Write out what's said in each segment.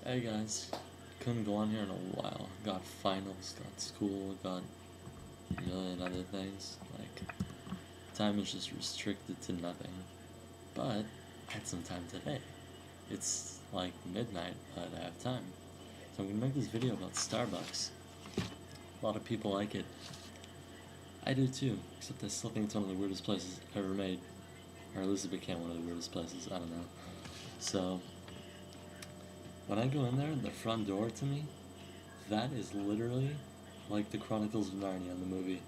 Hey guys, couldn't go on here in a while. Got finals, got school, got a million other things. Like, time is just restricted to nothing. But I had some time today. It's like midnight, but I have time. So I'm gonna make this video about Starbucks. A lot of people like it. I do too, except I still think it's one of the weirdest places ever made. Or at least it became one of the weirdest places, I don't know. So, when I go in there, the front door to me, that is literally like the Chronicles of Narnia in the movie.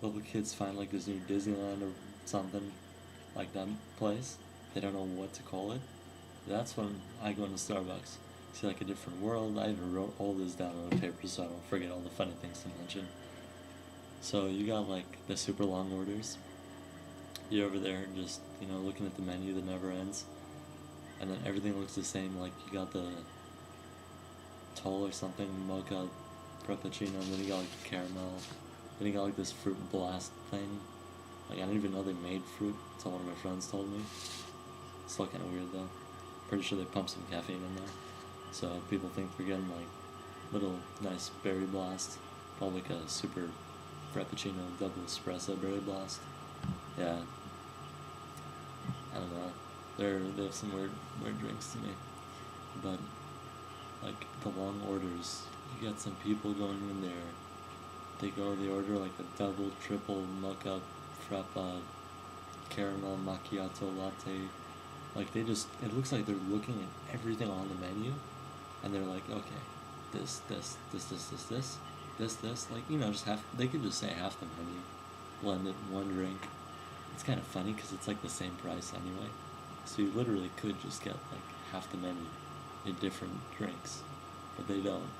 Little kids find like this new Disneyland or something, like that place. They don't know what to call it. That's when I go into Starbucks. See like a different world. I even wrote all this down on a paper so I don't forget all the funny things to mention. So you got like the super long orders. You're over there just, looking at the menu that never ends. And then everything looks the same. Like you got the tall or something mocha frappuccino, and then you got like the caramel, then you got like this fruit blast thing. Like I didn't even know they made fruit until one of my friends told me. Still kind of weird though. Pretty sure they pump some caffeine in there, so people think we're getting like little nice berry blast, probably like a super frappuccino double espresso berry blast. Yeah, I don't know. They have some weird drinks to me, but like the long orders, you got some people going in there. They order like a double, triple mocha frappa caramel macchiato latte. Like it looks like they're looking at everything on the menu, and they're like, okay, this. Like just half. They could just say half the menu, blend it in one drink. It's kind of funny because it's like the same price anyway. So you literally could just get like half the menu in different drinks, but they don't.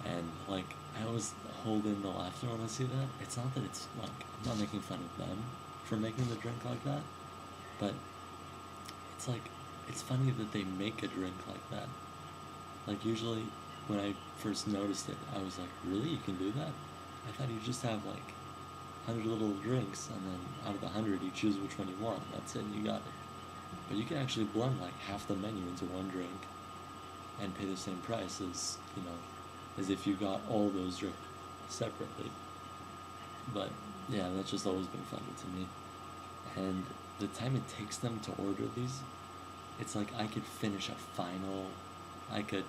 And like I always hold in the laughter when I see that. It's not that it's like I'm not making fun of them for making the drink like that, but it's like it's funny that they make a drink like that. Like usually when I first noticed it, I was like, really, you can do that? I thought you just have like 100 little drinks, and then out of the 100 you choose which one you want. That's it, you got it. But you can actually blend like half the menu into one drink and pay the same price as if you got all those drinks separately. But yeah, that's just always been funny to me. And the time it takes them to order these, it's like I could finish a final, I could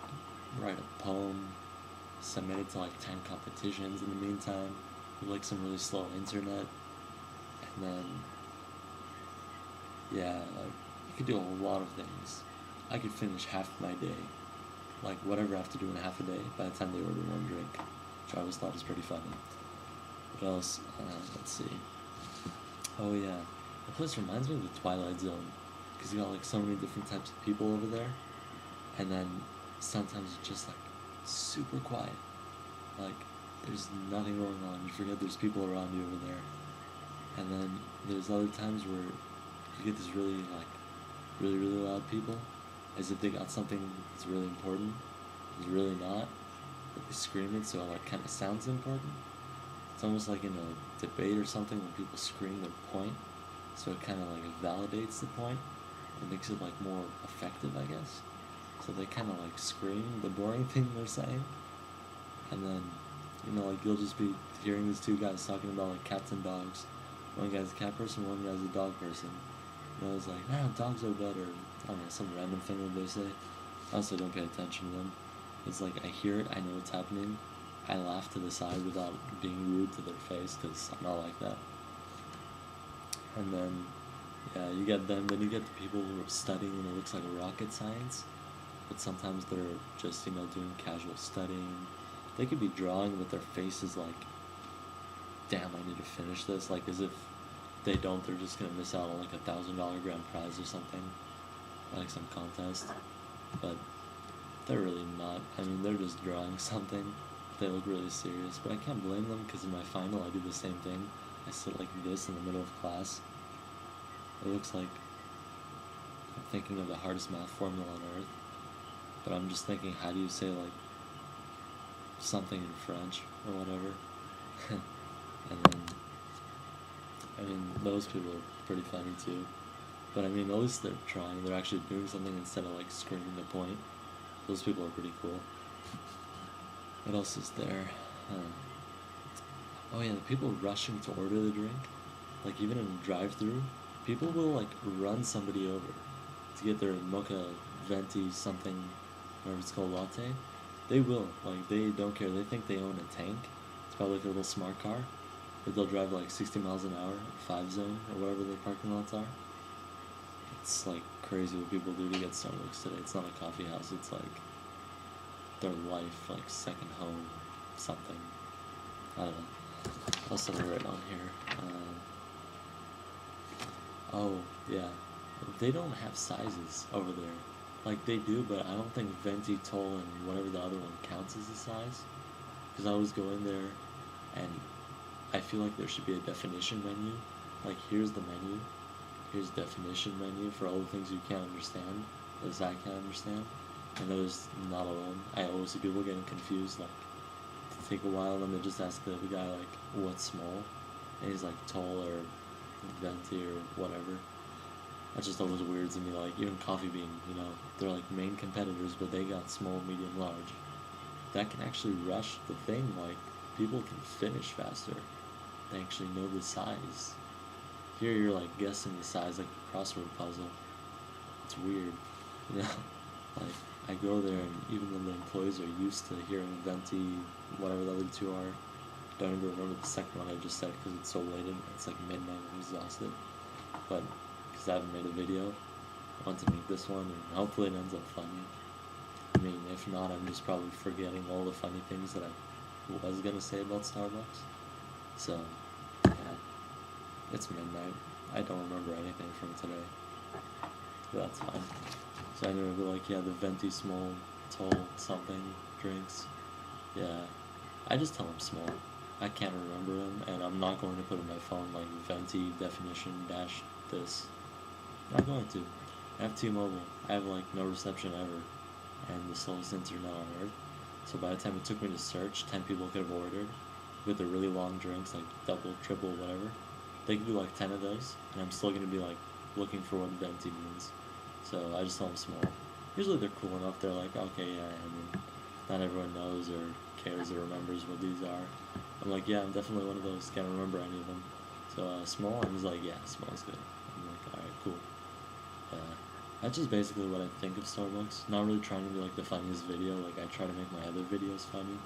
write a poem, submit it to like 10 competitions in the meantime, with like some really slow internet, and then yeah, like you could do a lot of things. I could finish half my day, like whatever I have to do in half a day by the time they order one drink, which I always thought was pretty funny. What else? Let's see. Oh yeah, the place reminds me of the Twilight Zone, because you got like so many different types of people over there, and then sometimes it's just like super quiet, like there's nothing going on. You forget there's people around you over there, and then there's other times where you get this really loud people, as if they got something that's really important. It's really not, but they scream it so it like kind of sounds important. It's almost like in a debate or something when people scream their point, so it kind of like validates the point. It makes it like more effective, I guess. So they kind of like scream the boring thing they're saying, and then like you'll just be hearing these two guys talking about like cats and dogs. One guy's a cat person, one guy's a dog person. It's like, dogs are better. I don't know, some random thing that they say. I also don't pay attention to them. It's like I hear it, I know what's happening. I laugh to the side without being rude to their face, because I'm not like that. And then, yeah, you get them. Then you get the people who are studying, and it looks like rocket science. But sometimes they're just, doing casual studying. They could be drawing, but their face is like, damn, I need to finish this. Like, as if they don't, they're just gonna miss out on like $1,000 grand prize or something, like some contest. But they're really not. I mean, they're just drawing something. They look really serious, but I can't blame them, because in my final I do the same thing. I sit like this in the middle of class. It looks like I'm thinking of the hardest math formula on earth, but I'm just thinking, how do you say like something in French or whatever? And then those people are pretty funny too. But at least they're trying. They're actually doing something instead of like screaming the point. Those people are pretty cool. What else is there? Oh yeah, the people rushing to order the drink, like even in a drive-through, people will like run somebody over to get their mocha venti something, whatever it's called, latte. They will, like they don't care. They think they own a tank. It's probably like a little smart car, but they'll drive like 60 miles an hour, 5 zone or whatever their parking lots are. It's like crazy what people do to get Starbucks today. It's not a coffee house. It's like their life, like second home, something. I don't know. What else did I write on here? Oh, yeah. They don't have sizes over there. Like, they do, but I don't think venti, tall, and whatever the other one counts as a size. Because I always go in there, and I feel like there should be a definition menu. Like, here's the menu. Here's definition menu for all the things you can't understand, as I can't understand. I know there's not alone. I always see people getting confused, like, to take a while, and then they just ask the other guy, like, what's small? And he's like, tall, or venti, or whatever. That just always weirds me, like, even Coffee Bean, you know, they're like main competitors, but they got small, medium, large. That can actually rush the thing, like, people can finish faster. They actually know the size. Here you're like guessing the size like a crossword puzzle. It's weird, you know? Like, I go there and even though the employees are used to hearing venti, whatever the other two are, don't even remember the second one I just said because it's so late and it's like midnight and I'm exhausted. But because I haven't made a video, I want to make this one and hopefully it ends up funny. I mean, if not, I'm just probably forgetting all the funny things that I was gonna say about Starbucks. So, yeah. It's midnight. I don't remember anything from today. But that's fine. So I remember like, yeah, the venti small, tall, something, drinks. Yeah. I just tell them small. I can't remember them, and I'm not going to put in my phone like venti definition dash this. I'm not going to. I have T-Mobile. I have like no reception ever, and the slowest internet on earth. So by the time it took me to search, 10 people could have ordered with the really long drinks, like double, triple, whatever. They could do like 10 of those, and I'm still going to be like looking for what venti means. So I just tell them small. Usually they're cool enough. They're like, okay, yeah, I mean, not everyone knows or cares or remembers what these are. I'm like, yeah, I'm definitely one of those. Can't remember any of them. So small, and he's like, yeah, small's good. I'm like, alright, cool. That's just basically what I think of Starbucks. Not really trying to be like the funniest video. Like I try to make my other videos funny.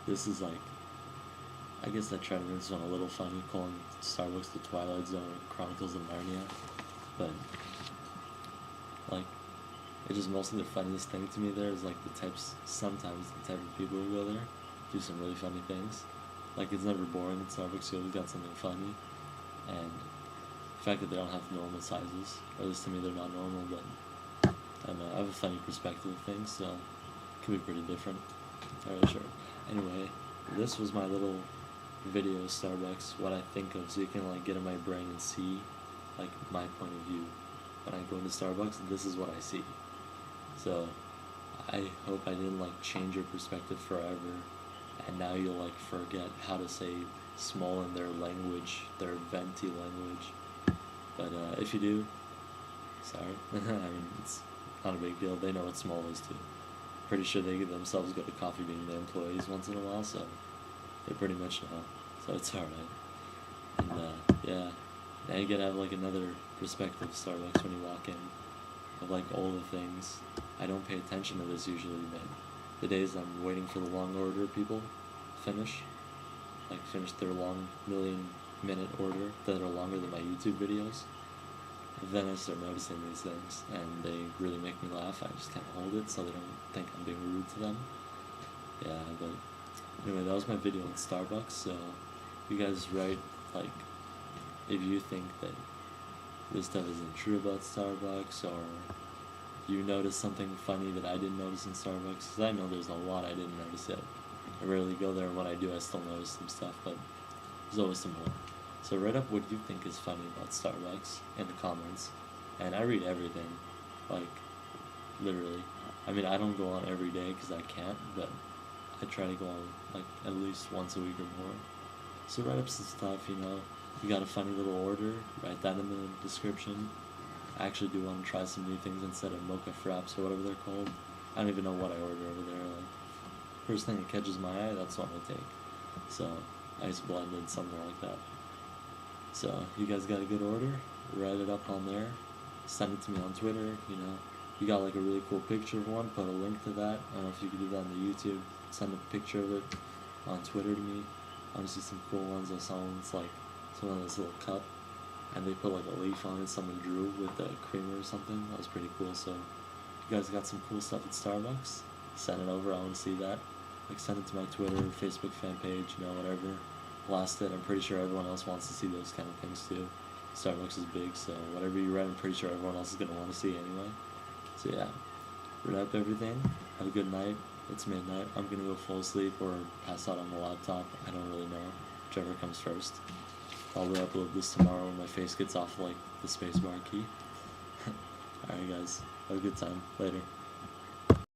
This is like, I guess I try to make this one a little funny, calling Starbucks the Twilight Zone or Chronicles of Narnia. But, like, it's just mostly the funniest thing to me there is, like, sometimes the type of people who go there do some really funny things. Like, it's never boring at Starbucks, you always got something funny. And the fact that they don't have normal sizes, or at least to me they're not normal, but I don't know, I have a funny perspective of things, so it could be pretty different. Alright, sure. Anyway, this was my little video of Starbucks, what I think of, so you can like get in my brain and see like my point of view. When I go into Starbucks, this is what I see. So I hope I didn't like change your perspective forever, and now you'll like forget how to say small in their language, their venti language. But if you do, sorry. I mean, it's not a big deal. They know what small is too. Pretty sure they themselves go to Coffee Bean, the employees, once in a while, so they pretty much know, so it's alright. And yeah, now you gotta have like another perspective of Starbucks when you walk in, of like all the things. I don't pay attention to this usually, but the days I'm waiting for the long order people finish their long million-minute order that are longer than my YouTube videos, then I start noticing these things, and they really make me laugh. I just can't hold it so they don't think I'm being rude to them. Yeah, but anyway, that was my video on Starbucks, so you guys write, like, if you think that this stuff isn't true about Starbucks, or you notice something funny that I didn't notice in Starbucks, because I know there's a lot I didn't notice yet. I rarely go there, and when I do, I still notice some stuff, but there's always some more. So write up what you think is funny about Starbucks in the comments, and I read everything, like, literally. I mean, I don't go on every day, because I can't, but I try to go on, like, at least once a week or more. So write up some stuff, you know. You got a funny little order, write that in the description. I actually do want to try some new things instead of mocha fraps or whatever they're called. I don't even know what I order over there. Like, first thing that catches my eye, that's what I take. So I just blend in something like that. So you guys got a good order? Write it up on there. Send it to me on Twitter. You know, you got like a really cool picture of one. Put a link to that. I don't know if you could do that on the YouTube. Send a picture of it on Twitter to me. Obviously some cool ones. I saw one. It's like someone on this little cup, and they put like a leaf on it. Someone drew with a creamer or something. That was pretty cool. So if you guys got some cool stuff at Starbucks, send it over. I want to see that. Like send it to my Twitter, Facebook fan page, you know, whatever. Blast it. I'm pretty sure everyone else wants to see those kind of things too. Starbucks is big, so whatever you write, I'm pretty sure everyone else is gonna want to see anyway. So yeah, wrap up everything. Have a good night. It's midnight. I'm gonna go fall asleep or pass out on the laptop. I don't really know. Whichever comes first. Probably upload this tomorrow when my face gets off like the spacebar key. Alright guys, have a good time. Later.